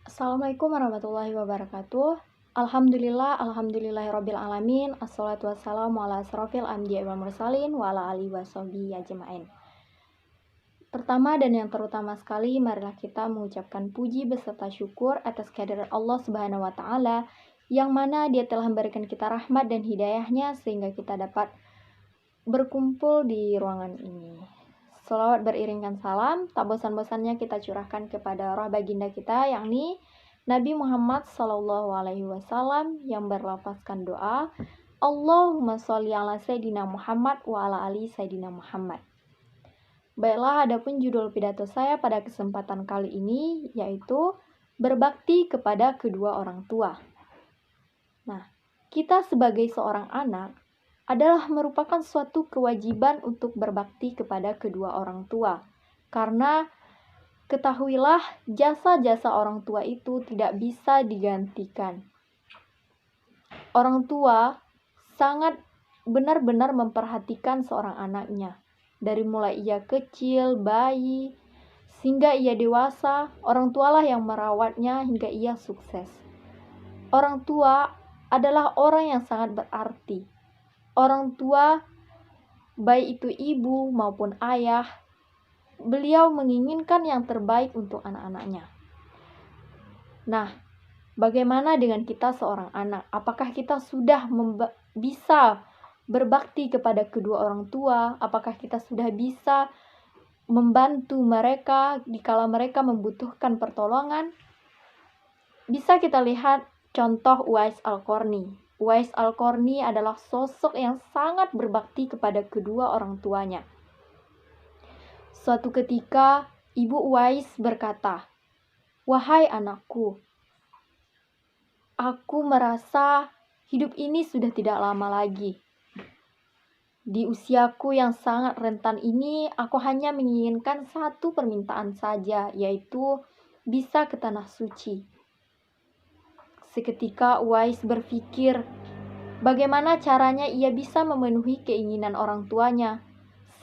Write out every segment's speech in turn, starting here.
Assalamualaikum warahmatullahi wabarakatuh. Alhamdulillahirabbil alamin. Assalatu wassalamu ala asrofil anbiya'i wal mursalin wa ala alihi washabihi ajmain. Pertama dan yang terutama sekali, marilah kita mengucapkan puji beserta syukur atas kehadiran Allah Subhanahu wa taala yang mana Dia telah memberikan kita rahmat dan hidayahnya sehingga kita dapat berkumpul di ruangan ini. Shalawat beriringkan salam, tak bosan-bosannya kita curahkan kepada roh baginda kita, yakni Nabi Muhammad SAW yang berlafazkan doa, Allahumma sholli ala Sayyidina Muhammad wa ala ali Sayyidina Muhammad. Baiklah, adapun judul pidato saya pada kesempatan kali ini yaitu berbakti kepada kedua orang tua. Nah, kita sebagai seorang anak adalah merupakan suatu kewajiban untuk berbakti kepada kedua orang tua. Karena ketahuilah jasa-jasa orang tua itu tidak bisa digantikan. Orang tua sangat benar-benar memperhatikan seorang anaknya. Dari mulai ia kecil, bayi, sehingga ia dewasa, orang tualah yang merawatnya hingga ia sukses. Orang tua adalah orang yang sangat berarti. Orang tua, baik itu ibu maupun ayah, beliau menginginkan yang terbaik untuk anak-anaknya. Nah, bagaimana dengan kita seorang anak? Apakah kita sudah bisa berbakti kepada kedua orang tua? Apakah kita sudah bisa membantu mereka dikala mereka membutuhkan pertolongan? Bisa kita lihat contoh Uwais Al-Qarni. Uwais Al-Qarni adalah sosok yang sangat berbakti kepada kedua orang tuanya. Suatu ketika, ibu Uwais berkata, "Wahai anakku, aku merasa hidup ini sudah tidak lama lagi. Di usiaku yang sangat rentan ini, aku hanya menginginkan satu permintaan saja, yaitu bisa ke tanah suci." Seketika Uwais berpikir, bagaimana caranya ia bisa memenuhi keinginan orang tuanya.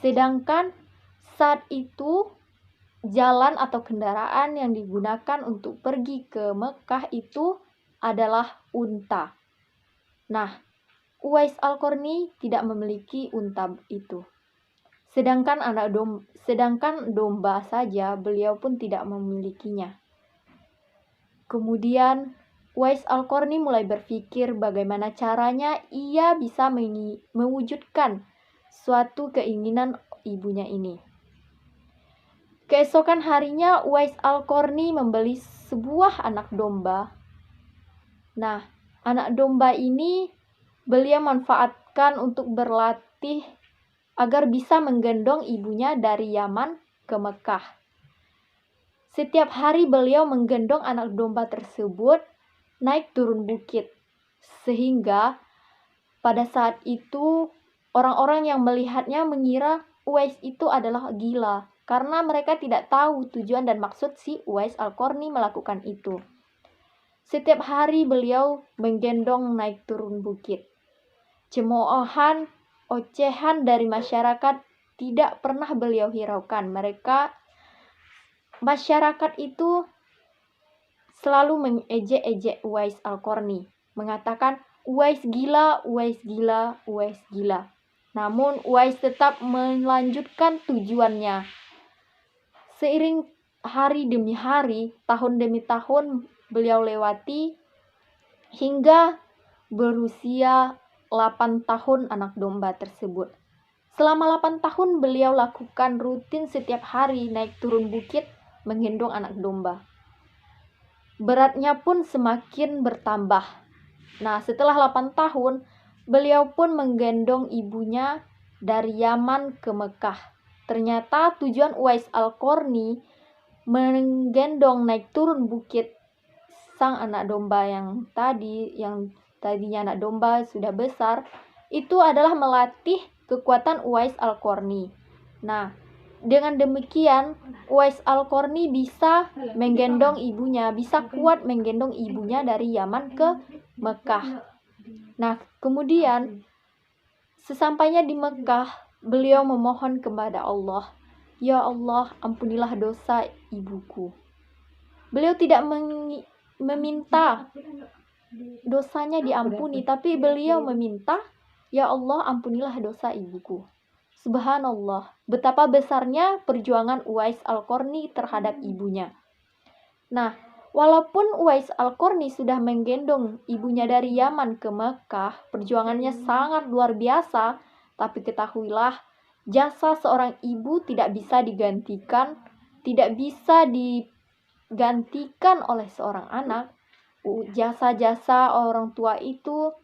Sedangkan saat itu jalan atau kendaraan yang digunakan untuk pergi ke Mekah itu adalah unta. Nah, Uwais Al-Qarni tidak memiliki unta itu. Sedangkan domba saja beliau pun tidak memilikinya. Kemudian Uwais Al-Qarni mulai berpikir bagaimana caranya ia bisa mewujudkan suatu keinginan ibunya ini. Keesokan harinya Uwais Al-Qarni membeli sebuah anak domba. Nah, anak domba ini beliau manfaatkan untuk berlatih agar bisa menggendong ibunya dari Yaman ke Mekah. Setiap hari beliau menggendong anak domba tersebut naik turun bukit, sehingga pada saat itu orang-orang yang melihatnya mengira Uwais itu adalah gila, karena mereka tidak tahu tujuan dan maksud si Uwais Al-Qarni melakukan itu. Setiap hari beliau menggendong naik turun bukit. Cemoohan, ocehan dari masyarakat tidak pernah beliau hiraukan. Masyarakat itu selalu mengejek-ejek Uwais Al-Qarni, mengatakan Uwais gila, Uwais gila, Uwais gila. Namun Uwais tetap melanjutkan tujuannya. Seiring hari demi hari, tahun demi tahun beliau lewati hingga berusia 8 tahun anak domba tersebut. Selama 8 tahun beliau lakukan rutin setiap hari naik turun bukit menggendong anak domba. Beratnya pun semakin bertambah. Nah, setelah 8 tahun, beliau pun menggendong ibunya dari Yaman ke Mekah. Ternyata tujuan Uwais Al-Qarni menggendong naik turun bukit sang anak domba yang tadinya anak domba sudah besar, itu adalah melatih kekuatan Uwais Al-Qarni. Nah, dengan demikian, Uwais Al-Qarni bisa menggendong ibunya, bisa kuat menggendong ibunya dari Yaman ke Mekah. Nah, kemudian sesampainya di Mekah, beliau memohon kepada Allah, "Ya Allah, ampunilah dosa ibuku." Beliau tidak meminta dosanya diampuni, tapi beliau meminta, "Ya Allah, ampunilah dosa ibuku." Subhanallah, betapa besarnya perjuangan Uwais Al-Qarni terhadap ibunya. Nah, walaupun Uwais Al-Qarni sudah menggendong ibunya dari Yaman ke Mekah, perjuangannya sangat luar biasa, tapi ketahuilah, jasa seorang ibu tidak bisa digantikan, tidak bisa digantikan oleh seorang anak. Jasa-jasa orang tua itu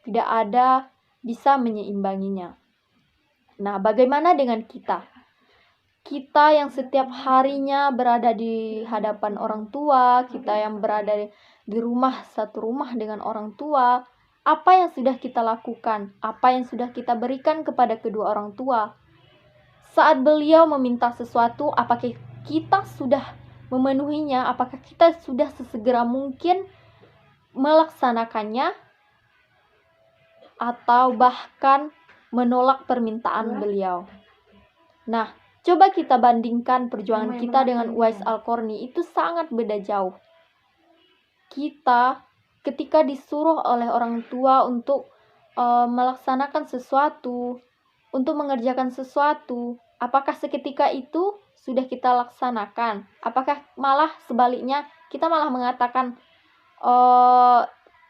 tidak ada bisa menyeimbanginya. Nah, bagaimana dengan kita? Kita yang setiap harinya berada di hadapan orang tua, kita yang berada di rumah, satu rumah dengan orang tua, apa yang sudah kita lakukan? Apa yang sudah kita berikan kepada kedua orang tua? Saat beliau meminta sesuatu, apakah kita sudah memenuhinya? Apakah kita sudah sesegera mungkin melaksanakannya? Atau bahkan menolak permintaan beliau? Nah, coba kita bandingkan perjuangan kita dengan Uwais Al-Qarni, itu sangat beda jauh. Kita ketika disuruh oleh orang tua untuk melaksanakan sesuatu, untuk mengerjakan sesuatu, apakah seketika itu sudah kita laksanakan? Apakah malah sebaliknya kita malah mengatakan,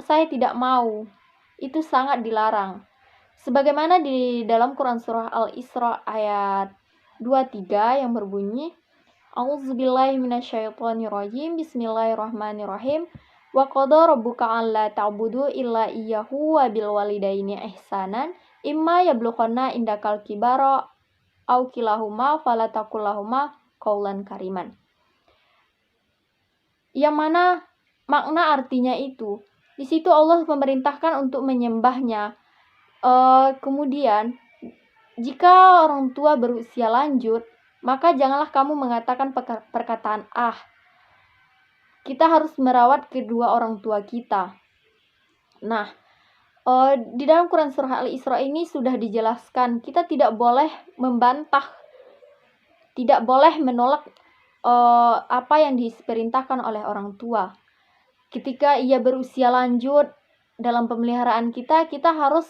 saya tidak mau? Itu sangat dilarang. Sebagaimana di dalam Quran surah Al-Isra ayat 23 yang berbunyi, A'udzubillahi minasyaitonirrajim, Bismillahirrahmanirrahim. Wa qada rabbuka alla ta'budu illa iyyahu wa bil walidaini ihsanan imma yablughanna indakal kibara aw kilahuma fala taqul lahumā qaulan kariman. Yang mana makna artinya itu? Di situ Allah memerintahkan untuk menyembahnya. Kemudian jika orang tua berusia lanjut, maka janganlah kamu mengatakan perkataan kita harus merawat kedua orang tua kita. Nah, di dalam Quran surah Al-Isra ini sudah dijelaskan, kita tidak boleh membantah, tidak boleh menolak apa yang diperintahkan oleh orang tua. Ketika ia berusia lanjut dalam pemeliharaan kita harus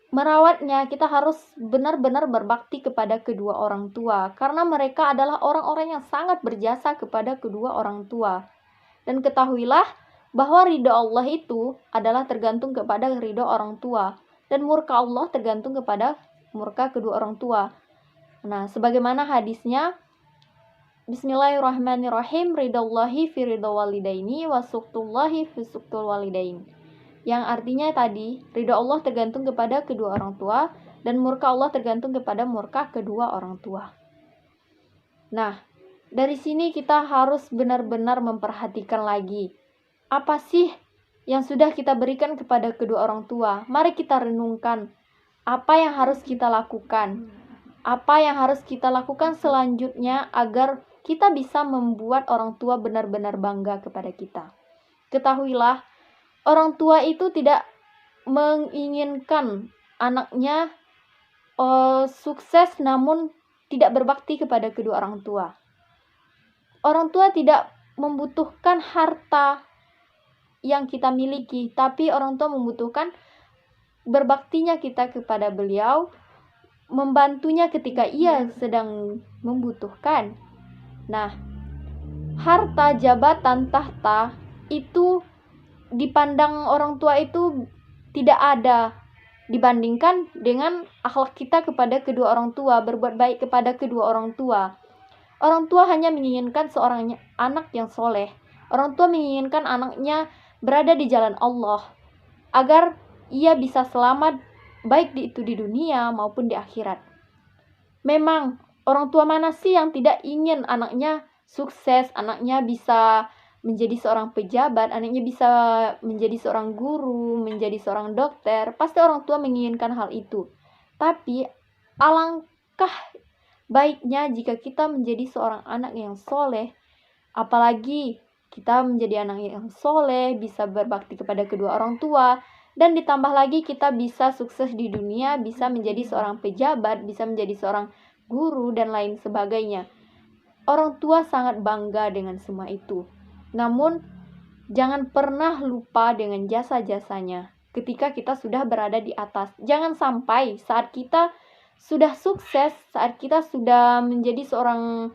merawatnya, kita harus benar-benar berbakti kepada kedua orang tua, karena mereka adalah orang-orang yang sangat berjasa kepada kedua orang tua. Dan ketahuilah bahwa ridho Allah itu adalah tergantung kepada ridho orang tua, dan murka Allah tergantung kepada murka kedua orang tua. Nah, sebagaimana hadisnya, Bismillahirrahmanirrahim, ridallahi fi ridho walidaini wa suqtullahi fi suqtul walidain. Yang artinya tadi, ridho Allah tergantung kepada kedua orang tua, dan murka Allah tergantung kepada murka kedua orang tua. Nah, dari sini kita harus benar-benar memperhatikan lagi, apa sih yang sudah kita berikan kepada kedua orang tua? Mari kita renungkan, apa yang harus kita lakukan? Apa yang harus kita lakukan selanjutnya agar kita bisa membuat orang tua benar-benar bangga kepada kita? Ketahuilah, orang tua itu tidak menginginkan anaknya sukses namun tidak berbakti kepada kedua orang tua. Orang tua tidak membutuhkan harta yang kita miliki, tapi orang tua membutuhkan berbaktinya kita kepada beliau, membantunya ketika ia sedang membutuhkan. Nah, harta, jabatan, tahta itu dipandang orang tua itu tidak ada dibandingkan dengan akhlak kita kepada kedua orang tua, berbuat baik kepada kedua orang tua. Orang tua hanya menginginkan seorang anak yang soleh. Orang tua menginginkan anaknya berada di jalan Allah, agar ia bisa selamat, baik itu di dunia maupun di akhirat. Memang, orang tua mana sih yang tidak ingin anaknya sukses, anaknya bisa menjadi seorang pejabat, anaknya bisa menjadi seorang guru, menjadi seorang dokter? Pasti orang tua menginginkan hal itu. Tapi, alangkah baiknya jika kita menjadi seorang anak yang soleh, apalagi kita menjadi anak yang soleh, bisa berbakti kepada kedua orang tua, dan ditambah lagi kita bisa sukses di dunia, bisa menjadi seorang pejabat, bisa menjadi seorang guru, dan lain sebagainya. Orang tua sangat bangga dengan semua itu. Namun, Jangan pernah lupa dengan jasa-jasanya ketika kita sudah berada di atas. Jangan sampai saat kita sudah sukses, saat kita sudah menjadi seorang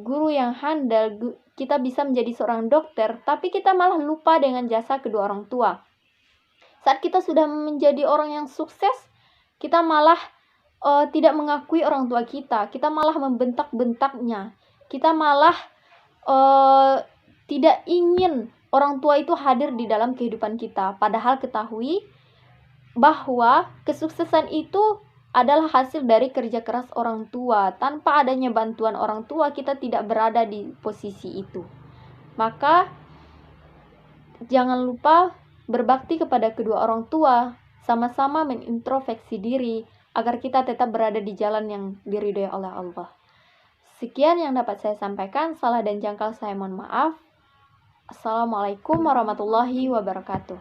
guru yang handal, kita bisa menjadi seorang dokter, tapi kita malah lupa dengan jasa kedua orang tua. Saat kita sudah menjadi orang yang sukses, kita malah tidak mengakui orang tua kita malah membentak-bentaknya, kita malah tidak ingin orang tua itu hadir di dalam kehidupan kita. Padahal ketahui bahwa kesuksesan itu adalah hasil dari kerja keras orang tua. Tanpa adanya bantuan orang tua, kita tidak berada di posisi itu. Maka jangan lupa berbakti kepada kedua orang tua, sama-sama mengintrospeksi diri agar kita tetap berada di jalan yang diridhoi oleh Allah. Sekian yang dapat saya sampaikan. Salah dan jangkal saya mohon maaf. Assalamualaikum warahmatullahi wabarakatuh.